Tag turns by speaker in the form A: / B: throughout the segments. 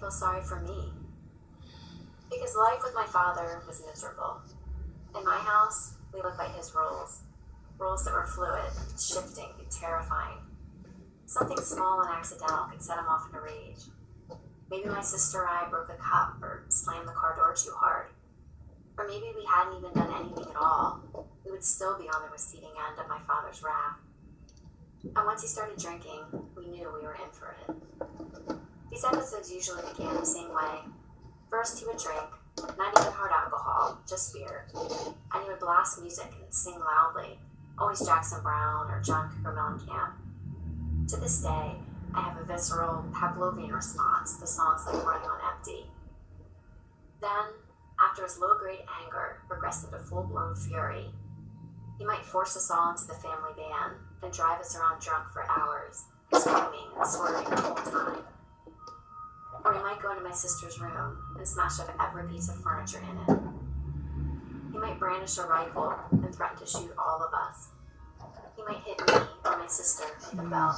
A: feel sorry for me. Because life with my father was miserable. In my house, we lived by his rules. Rules that were fluid, shifting, and terrifying. Something small and accidental could set him off in a rage. Maybe my sister and I broke a cup or slammed the car door too hard. Or maybe we hadn't even done anything at all. We would still be on the receiving end of my father's wrath. And once he started drinking, we knew we were in for it. These episodes usually began the same way. First, he would drink, not even hard alcohol, just beer. And he would blast music and sing loudly, always Jackson Browne or John Cougar Mellencamp. To this day, I have a visceral Pavlovian response to songs like Running on Empty. Then, after his low-grade anger progressed into full-blown fury, he might force us all into the family van and drive us around drunk for hours, screaming and swearing the whole time. Or he might go into my sister's room and smash up every piece of furniture in it. He might brandish a rifle and threaten to shoot all of us. He might hit me or my sister with a belt.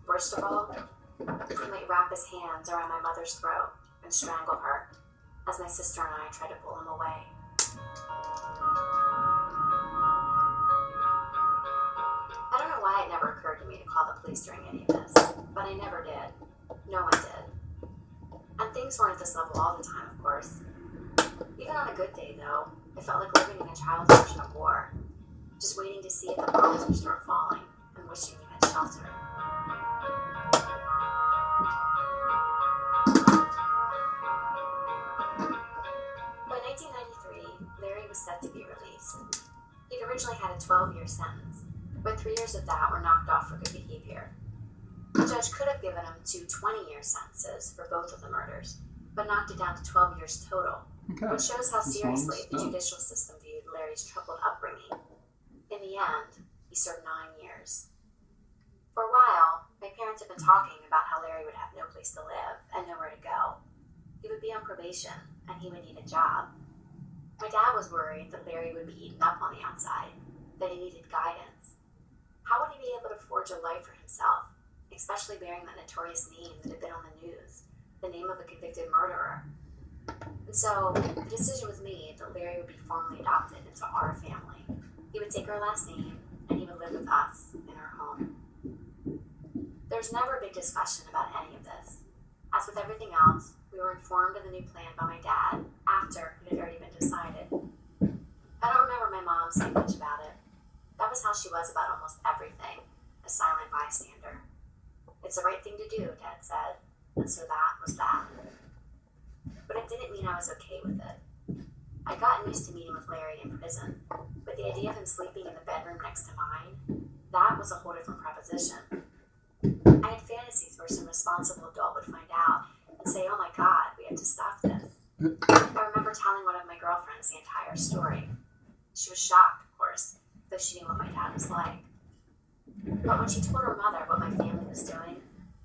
A: Worst of all, he might wrap his hands around my mother's throat and strangle her, as my sister and I tried to pull him away. I don't know why it never occurred to me to call the police during any of this, but I never did. No one did. And things weren't at this level all the time, of course. Even on a good day, though, it felt like living in a child's version of war, just waiting to see if the bombs would start falling and wishing you had shelter. By 1993, Larry was set to be released. He'd originally had a 12-year sentence, but 3 years of that were knocked off for good behavior. The judge could have given him 2 20-year sentences for both of the murders, but knocked it down to 12 years total, which shows how seriously the judicial system viewed Larry's troubled upbringing. In the end, he served 9 years. For a while, my parents had been talking about how Larry would have no place to live and nowhere to go. He would be on probation, and he would need a job. My dad was worried that Larry would be eaten up on the outside, that he needed guidance. How would he be able to forge a life for himself, especially bearing that notorious name that had been on the news, the name of a convicted murderer? And so, the decision was made that Larry would be formally adopted into our family. He would take our last name, and he would live with us in our home. There was never a big discussion about any of this. As with everything else, we were informed of the new plan by my dad after it had already been decided. I don't remember my mom saying much about it. That was how she was about almost everything, a silent bystander. It's the right thing to do, Dad said, and so that was that. But it didn't mean I was okay with it. I'd gotten used to meeting with Larry in prison, but the idea of him sleeping in the bedroom next to mine, that was a whole different proposition. I had fantasies where some responsible adult would find out and say, "Oh my God, we have to stop this." I remember telling one of my girlfriends the entire story. She was shocked, of course, though she knew what my dad was like. But when she told her mother what my family was doing,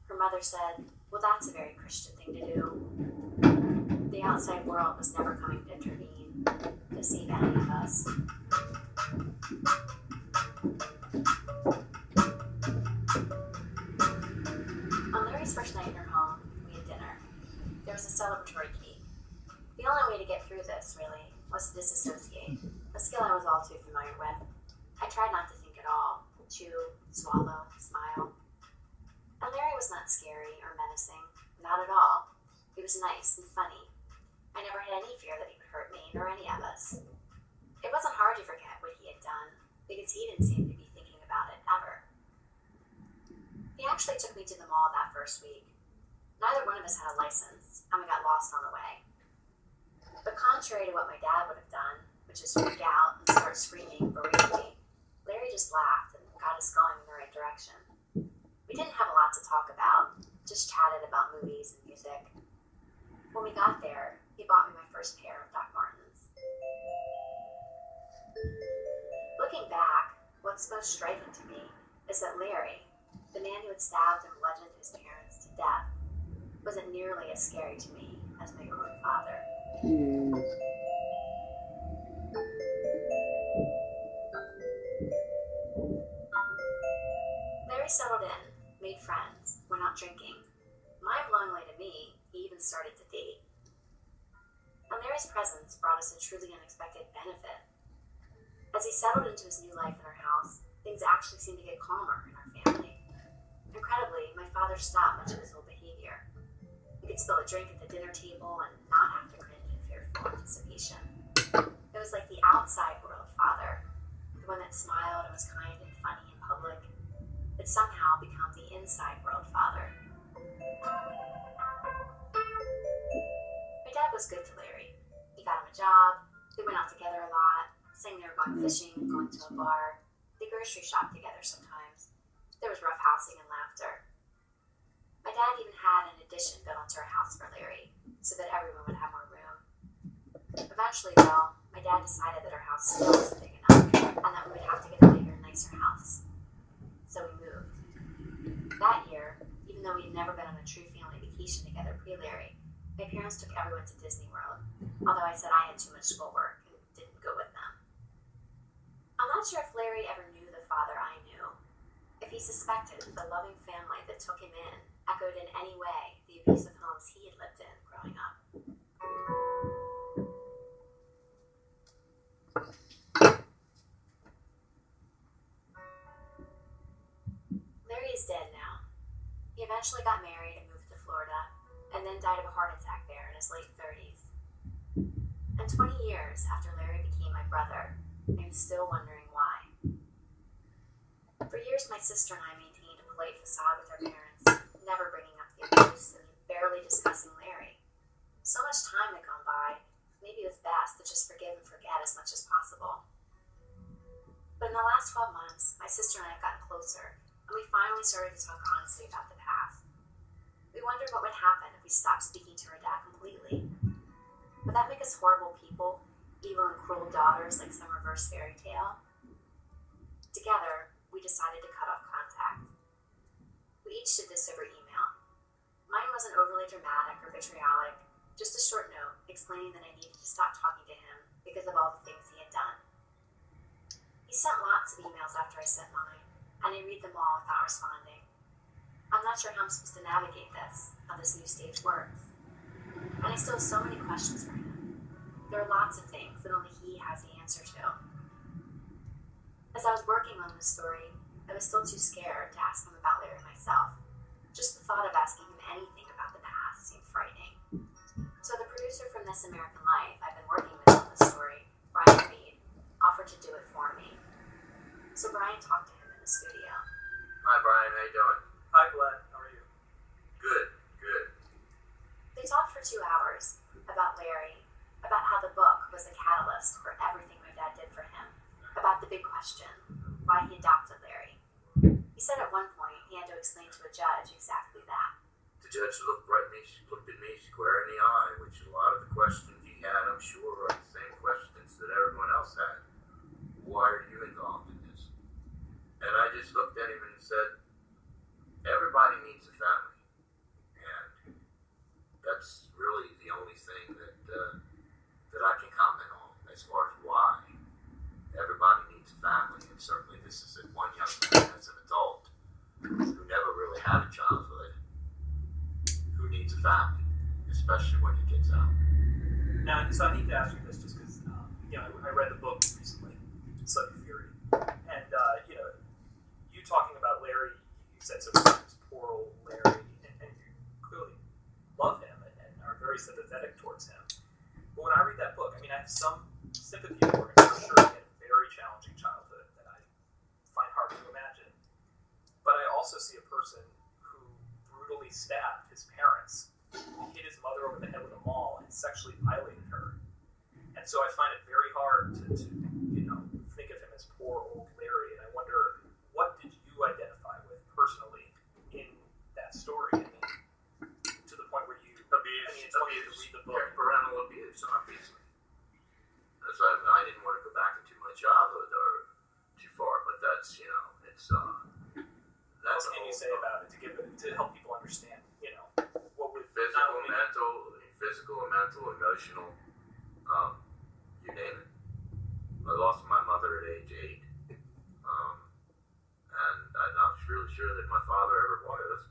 A: her mother said, "Well, that's a very Christian thing to do." The outside world was never coming to intervene, to save any of us. On Larry's first night in her home, we had dinner. There was a celebratory cake. The only way to get through this, really, was to disassociate, a skill I was all too familiar with. I tried not to think at all, chew, swallow, smile. And Larry was not scary or menacing, not at all. He was nice and funny. I never had any fear that he would hurt me or any of us. It wasn't hard to forget what he had done, because he didn't seem to be thinking about it ever. He actually took me to the mall that first week. Neither one of us had a license, and we got lost on the way. But contrary to what my dad would have done, which is freak out and start screaming, berating me, Larry just laughed and got us going in the right direction. We didn't have a lot to talk about, just chatted about movies and music. When we got there, he bought me my first pair of Doc Martens. Looking back, what's most striking to me is that Larry, the man who had stabbed and bludgeoned his parents to death, wasn't nearly as scary to me as my own father. Larry settled in, made friends, went out drinking. Mind-blowingly to me, started to date. And Larry's presence brought us a truly unexpected benefit. As he settled into his new life in our house, things actually seemed to get calmer in our family. Incredibly, my father stopped much of his old behavior. We could spill a drink at the dinner table and not have to cringe in fearful anticipation. It was like the outside world father, the one that smiled and was kind and funny in public, had somehow become the inside world father. My dad was good to Larry. He got him a job, they went out together a lot, saying they were going fishing, going to a bar, they grocery shopped together sometimes. There was roughhousing and laughter. My dad even had an addition built into our house for Larry, so that everyone would have more room. Eventually, though, my dad decided that our house still wasn't big enough, and that we would have to get a bigger, nicer house. So we moved. That year, even though we had never been on a true family vacation together pre-Larry, my parents took everyone to Disney World, although I said I had too much schoolwork and didn't go with them. I'm not sure if Larry ever knew the father I knew, if he suspected that the loving family that took him in echoed in any way the abusive homes he had lived in growing up. Larry is dead now. He eventually got married and moved to Florida, and then died of a heart attack there in his late 30s. And 20 years after Larry became my brother, I'm still wondering why. For years, my sister and I maintained a polite facade with our parents, never bringing up the abuse and barely discussing Larry. So much time had gone by, maybe it was best to just forgive and forget as much as possible. But in the last 12 months, my sister and I have gotten closer, and we finally started to talk honestly about the past. We wondered what would happen if we stopped speaking to our dad completely. Would that make us horrible people, evil and cruel daughters like some reverse fairy tale? Together, we decided to cut off contact. We each did this over email. Mine wasn't overly dramatic or vitriolic, just a short note explaining that I needed to stop talking to him because of all the things he had done. He sent lots of emails after I sent mine, and I read them all without responding. I'm not sure how I'm supposed to navigate this, how this new stage works. And I still have so many questions for him. There are lots of things that only he has the answer to. As I was working on this story, I was still too scared to ask him about Larry myself. Just the thought of asking him anything about the past seemed frightening. So the producer from This American Life I've been working with on this story, Brian Reed, offered to do it for me. So Brian talked to him in the studio.
B: Hi Brian, how you doing?
C: Hi Glenn, how are you?
B: Good.
A: They talked for 2 hours about Larry, about how the book was a catalyst for everything my dad did for him, about the big question, why he adopted Larry. He said at one point he had to explain to a judge exactly that.
B: The judge looked at me square in the eye, which a lot of the questions he had, I'm sure, are the same questions that everyone else had. Why are you involved in this? And I just looked at him and said, everybody needs a family. And that's really the only thing that I can comment on as far as why. Everybody needs a family, and certainly this is one young man as an adult who never really had a childhood, who needs a family, especially when he gets out.
C: Now, so I need to ask you this just because, I read the book recently, Sudden Fury, and, you talking about Larry, you said something about this poor old Larry, and you clearly love him and are very sympathetic towards him. But when I read that book, I have some sympathy for him, for sure. He had a very challenging childhood that I find hard to imagine. But I also see a person who brutally stabbed his parents, hit his mother over the head with a maul, and sexually violated her. And so I find it very hard to think of him as poor old Larry. And I wonder, what did you identify with personally in that story? To the point where you it's one thing to read the book.
B: Parental abuse, obviously. That's why I didn't want to go back into my childhood or too far, but that's, it's, that's
C: what can you say about it to help people understand, what would
B: physical, mental, emotional, you name it. I lost my mother at age 8, and I'm not really sure that my father ever wanted us.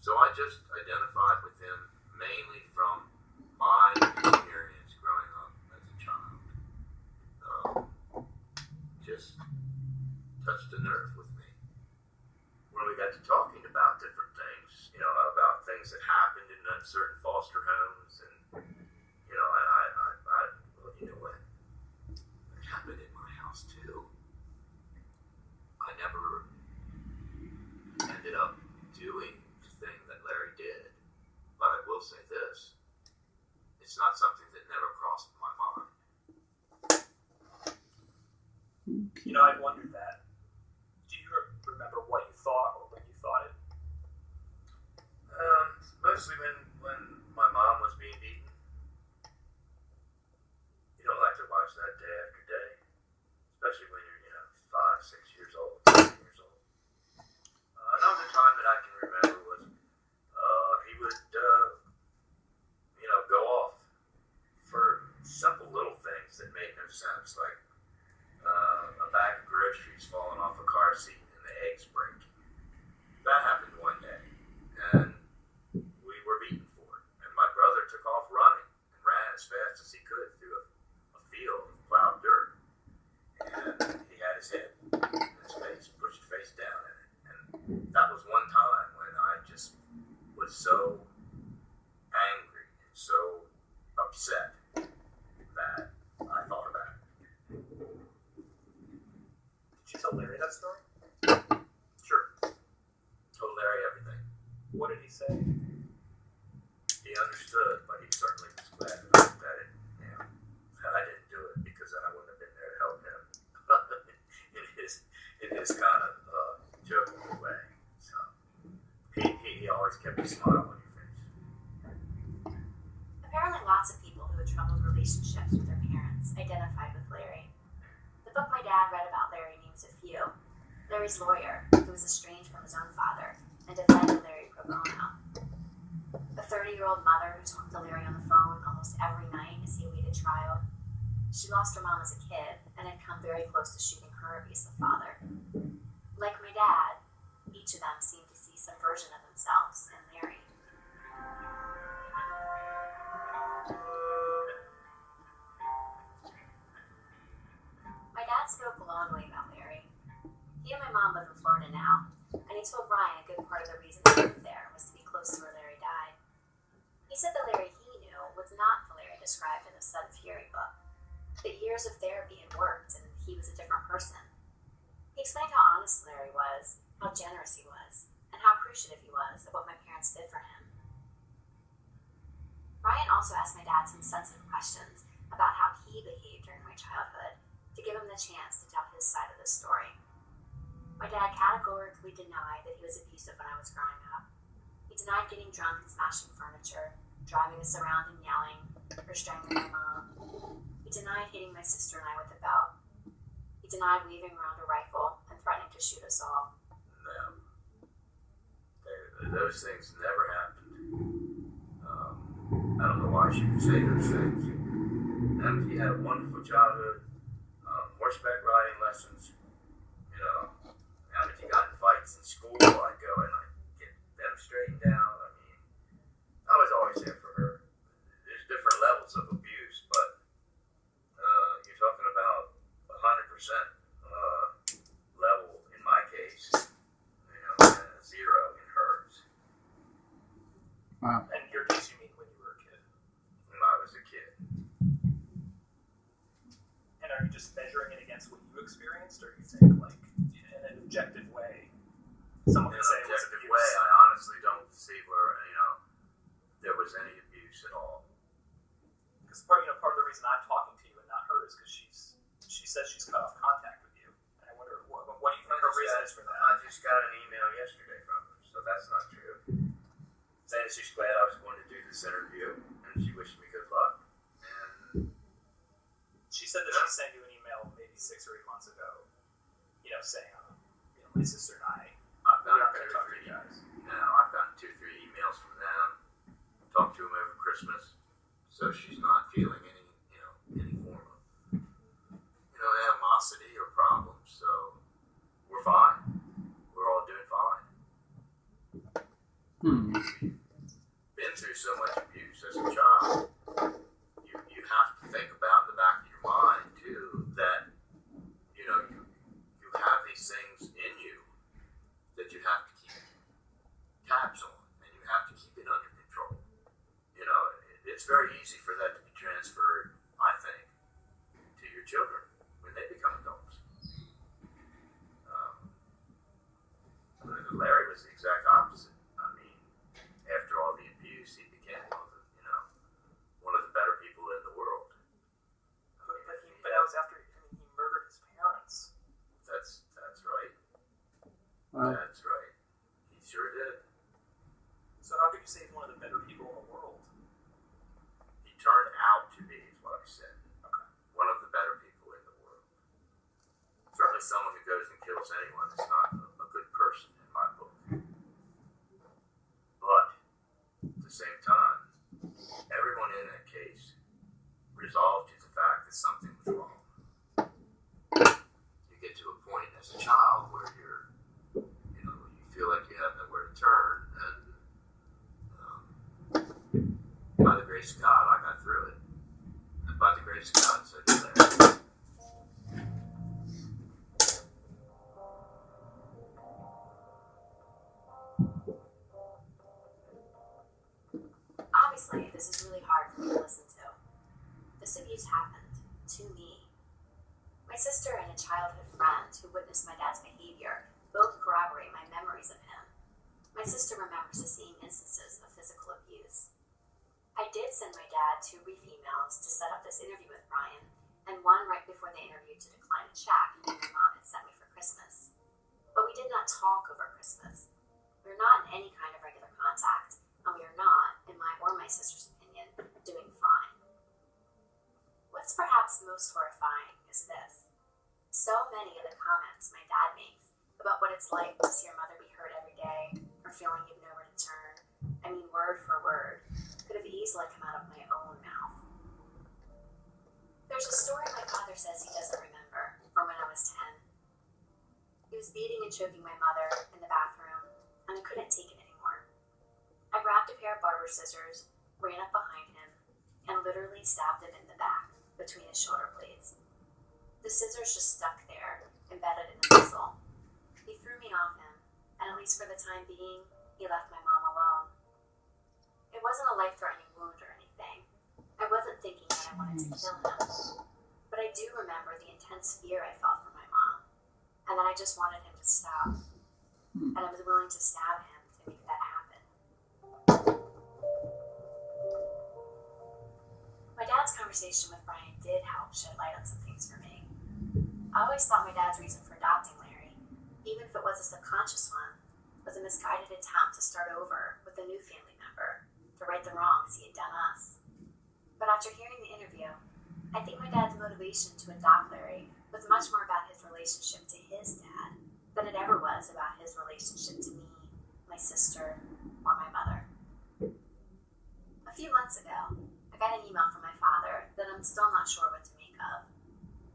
B: So I just identified with him mainly from of certain foster homes, and well, you know what? It happened in my house too. I never ended up doing the thing that Larry did, but I will say this: it's not something that never crossed my mind.
C: You know, I wondered that. Do you remember what you thought or when you thought it?
B: Mostly when my mom was being beaten. You don't like to watch that day after day, especially when you're 5, 6 years old, 7 years old. Another time that I can remember was he would go off for simple little things that made no sense, like a bag of groceries falling off a car seat and the eggs breaking. That happened one day, and we were beaten for it. And my brother took off running and ran as fast as he could through a field of plowed dirt. And he had his head in his face, pushed face down in it. And that was one time when I just was so angry and so upset that I thought about it.
C: Did you tell Larry that story?
B: Sure. Told Larry everything.
C: What did he say?
B: He understood, but he certainly was glad that I didn't do it, because then I wouldn't have been there to help him in his kind of joking way. So he always kept a smile on your face.
A: Apparently, lots of people who had troubled relationships with their parents identified with Larry. The book my dad read about Larry names a few. Larry's lawyer, who was estranged from his own father, and defended Larry pro bono. A 30-year-old mother who talked to Larry on the phone almost every night as he awaited trial. She lost her mom as a kid and had come very close to shooting her abusive father. Like my dad, each of them seemed to see some version of themselves in Larry. My dad spoke glowingly about Larry. He and my mom live in Florida now, and he told Brian a good part of the reason he moved there was to be close to where Larry died. He said the Larry he knew was not the Larry described in the Son of Fury book. That years of therapy had worked, and he was a different person. He explained how honest Larry was, how generous he was, and how appreciative he was of what my parents did for him. Brian also asked my dad some sensitive questions about how he behaved during my childhood to give him the chance to tell his side of the story. My dad categorically denied that he was abusive when I was growing up. He denied getting drunk and smashing furniture, driving us around and yelling, or strangling my mom. He denied hitting my sister and I with a belt. He denied waving around a rifle and threatening to shoot us all.
B: No. Those things never happened. I don't know why she would say those things. And he had a wonderful childhood, horseback riding lessons, and if he got in fights in school, I'd go and I'd get them straightened out. I mean, I was always there for her. There's different levels of abuse, but you're talking about 100% level in my case, and 0 in hers.
D: Wow.
C: And in your case, you mean when you were a kid?
B: When I was a kid.
C: And are you just measuring it against what you experienced, or you think, like, in an objective way, someone
B: In
C: can say
B: an
C: it was
B: objective
C: abuse?
B: way, I honestly don't see where, there was any abuse at all.
C: Because part of the reason I'm talking to you and not her is because she says she's cut off contact with you, and I wonder what do you think her reason is for that?
B: I just got an email yesterday from her, so that's not true. Saying she's glad I was going to do this interview, and she wished me good luck. And
C: She said that she sent you an email maybe 6 or 8 months ago, saying, my sister and I,
B: I've
C: we aren't
B: gotten
C: going to talk to you guys.
B: I've gotten 2 or 3 emails from them. Talked to them over Christmas, so she's not feeling any form of animosity or problems. So we're fine. We're all doing fine. Been through so much abuse as a child. You have to think about in the back of your mind too that you have these things in you that you have to keep tabs on, and you have to keep it under control. it's very easy for that to be transferred, I think, to your children when they become adults. Larry was the exact opposite. I mean, after all the abuse, he became one of the better people in the world.
C: But that was after he murdered his parents.
B: That's right.
D: Wow.
B: That's right. He sure did.
C: So how could you say he's one of the better people in the world?
B: He turned out to be, is what I said.
C: Okay.
B: One of the better people in the world. Certainly someone who goes and kills anyone is not a good person in my book. But at the same time, everyone in that case resolved to the fact that something was wrong. You get to a point as a child where you feel like you have nowhere to turn, and by the grace of God, I got through it. And by the grace of God, so did Larry.
A: Obviously, this is really hard for me to listen to. This abuse happened to me. My sister and a childhood friend who witnessed my dad's behavior both corroborate my memories of him. My sister remembers the same instances of physical abuse. I did send my dad 2 brief emails to set up this interview with Brian, and one right before the interview to decline a check that my mom had sent me for Christmas. But we did not talk over Christmas. We were not in any kind of regular contact, and we are not, in my or my sister's opinion, doing fine. What's perhaps most horrifying is this. So many of the comments my dad makes about what it's like to see your mother be hurt every day, or feeling you've nowhere to turn, I mean word for word, could have easily come out of my own mouth. There's a story my father says he doesn't remember from when I was 10. He was beating and choking my mother in the bathroom, and I couldn't take it anymore. I grabbed a pair of barber scissors, ran up behind him, and literally stabbed him in the back between his shoulder blades. The scissors just stuck there, embedded in the muscle. He threw me off him, and at least for the time being, he left my mom alone. It wasn't a life-threatening wound or anything. I wasn't thinking that I wanted to kill him. But I do remember the intense fear I felt for my mom, and that I just wanted him to stop. And I was willing to stab him to make that happen. My dad's conversation with Brian did help shed light on some things for me. I always thought my dad's reason for adopting Larry, even if it was a subconscious one, was a misguided attempt to start over with a new family member, to right the wrongs he had done us. But after hearing the interview, I think my dad's motivation to adopt Larry was much more about his relationship to his dad than it ever was about his relationship to me, my sister, or my mother. A few months ago, I got an email from my father that I'm still not sure what to make of.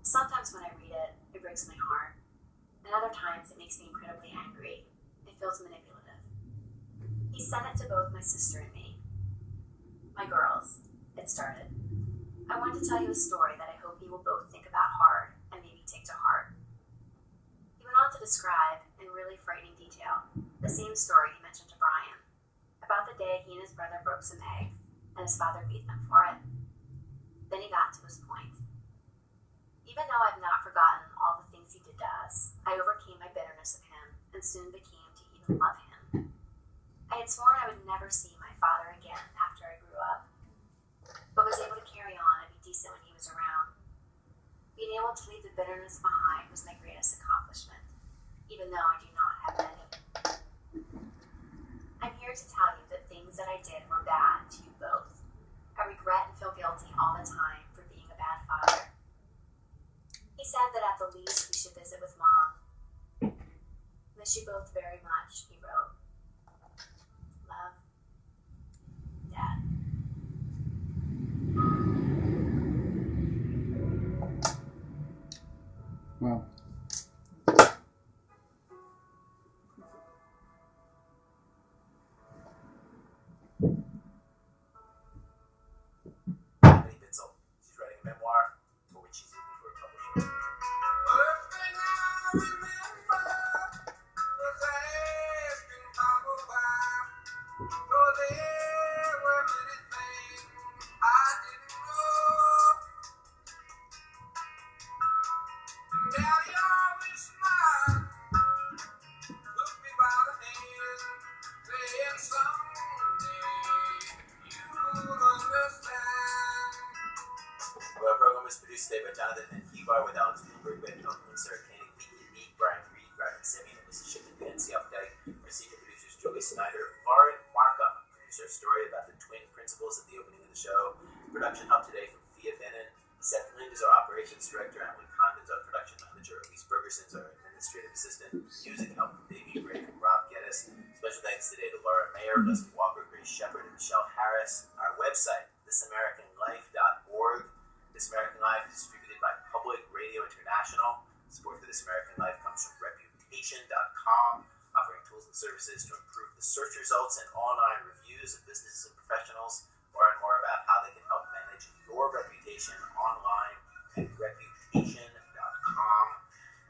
A: Sometimes when I read it, it breaks my heart, and other times it makes me incredibly angry. It feels manipulative. He sent it to both my sister and me. My girls, it started. I want to tell you a story that I hope you will both think about hard and maybe take to heart. He went on to describe, in really frightening detail, the same story he mentioned to Brian, about the day he and his brother broke some eggs, and his father beat them for it. Then he got to his point. Even though I've not forgotten all the things he did to us, I overcame my bitterness of him and soon became to even love him. I had sworn I would never see my father again after I grew up, but was able to carry on and be decent when he was around. Being able to leave the bitterness behind was my greatest accomplishment, even though I do not have many. I'm here to tell you that things that I did were bad to you both. I regret and feel guilty all the time for being a bad father. He said that at the least we should visit with Mom. Miss you both very much, he wrote. Love, Dad.
D: Wow.
C: Anthony Bitzel. She's writing a memoir for which she's looking for a publisher.
B: First thing I remember was asking Papa why. Oh, there were many things
E: today by Jonathan Menjivar with Alex Bloomberg, Ben Hilton, Sarah Koenig, me, Brian Reed, Brian Simeon, and Lisa Shipman, Nancy Updike. Our senior producers, Julie Snyder, Lauren Markham, produced our story about the twin principals at the opening of the show. Production help today from Thea Bennett. Seth Lind is our operations director. Emily Condon's our production manager. Elise Bergerson's our administrative assistant. Music help from Davey Gray and Rob Geddes. Special thanks today to Laura Mayer, Leslie Walker, Grace Shepard, and Michelle Harris. Our website, thisamericanlife.org. This American Life is distributed by Public Radio International. Support for This American Life comes from Reputation.com, offering tools and services to improve the search results and online reviews of businesses and professionals. Learn more about how they can help manage your reputation online at Reputation.com.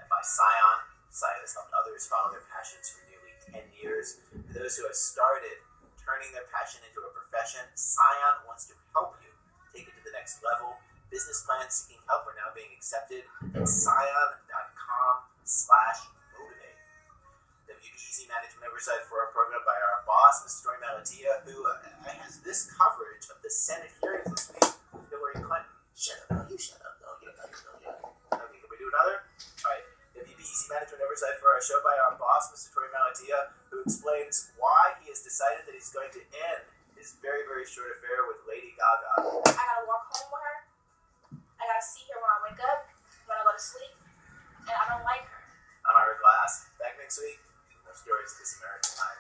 E: And by Scion. Scion has helped others follow their passions for nearly 10 years. For those who have started turning their passion into a profession, Scion wants to help you take it to the next level. Business plans seeking help are now being accepted at scion.com/motivate. WBEZ management oversight for our program by our boss, Ms. Story Malatia, who has this coverage of the Senate hearings this week. Hillary Clinton. Shut up, no, you shut up, no, you. Okay, can we do another? All right. WBEZ management oversight for our show by our boss, Mr. Tori Malatia, who explains why he has decided that he's going to end his very, very short affair with Lady Gaga.
F: I gotta walk home with her. I gotta see her when I wake up, when I go to sleep, and I don't like her.
E: I'm Ira Glass. Back next week. More stories of This American Life.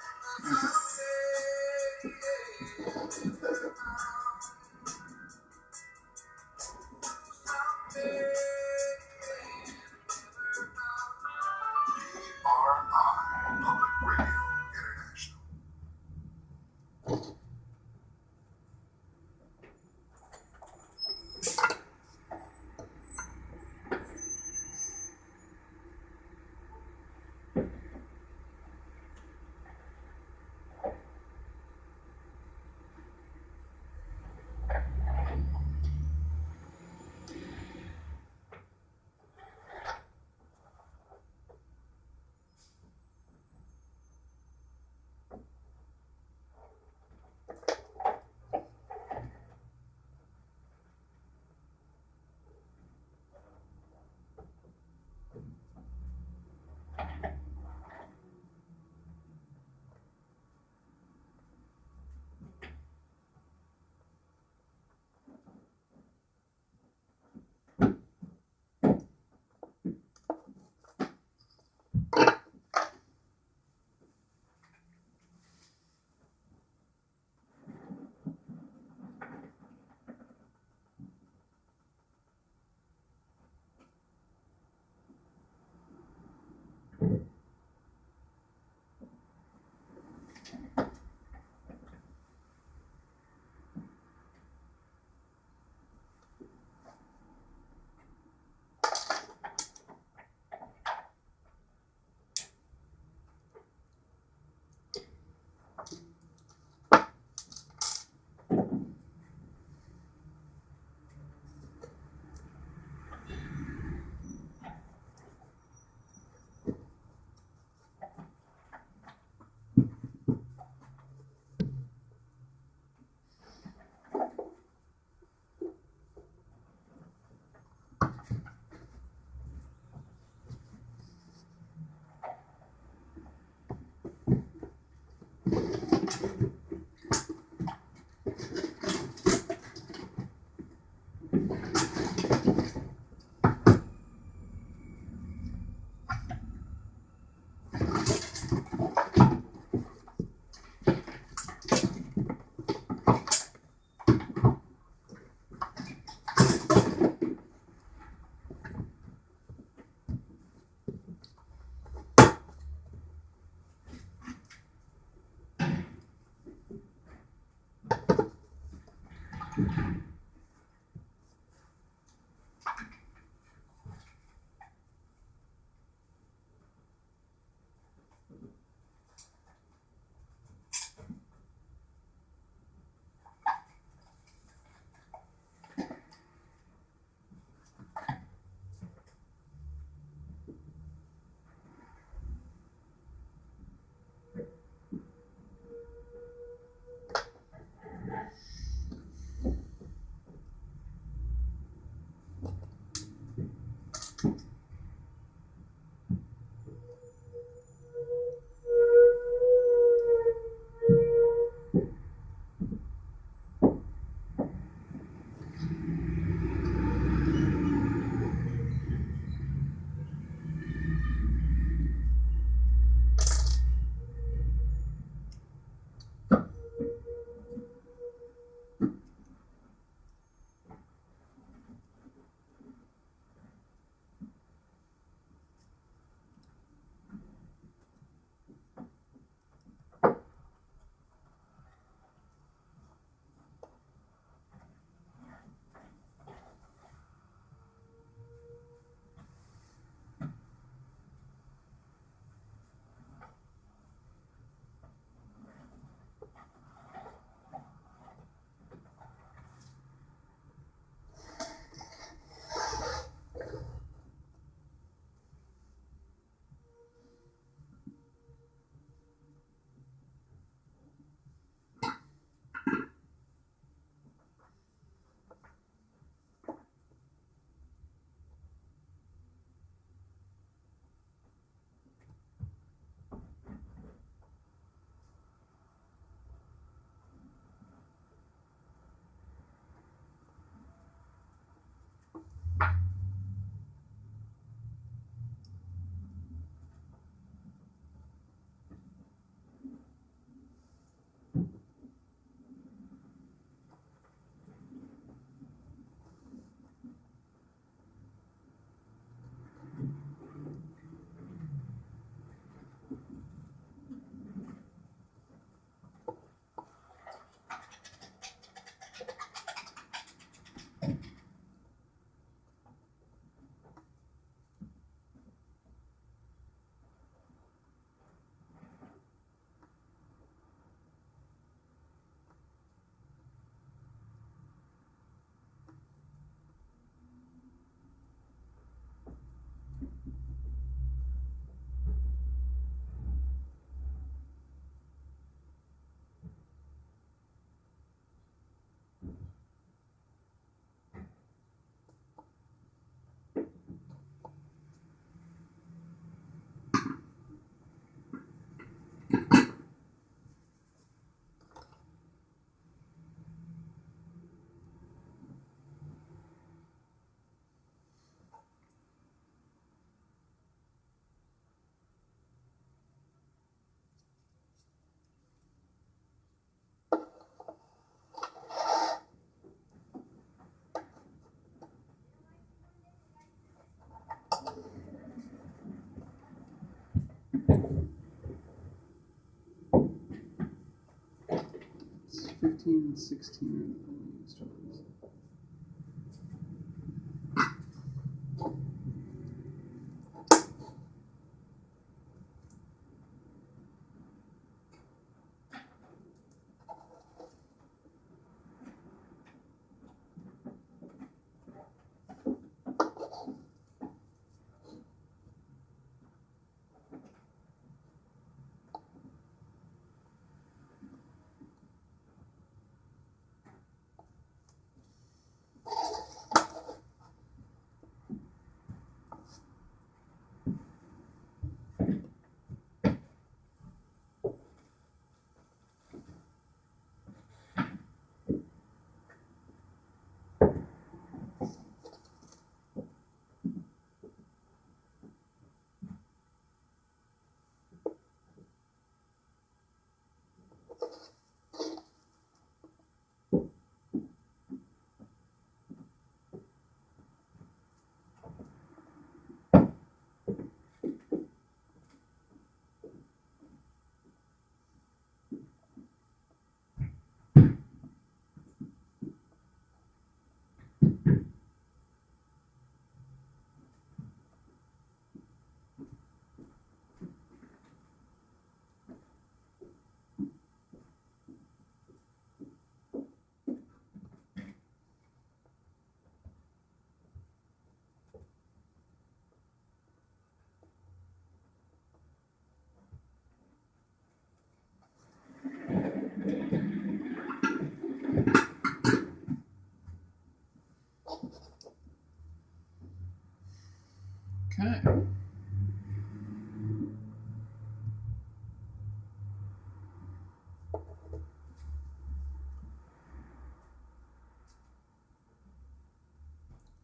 G: Public Radio International.
D: 15 and 16 are the only stories. Okay.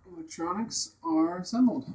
D: Electronics are assembled.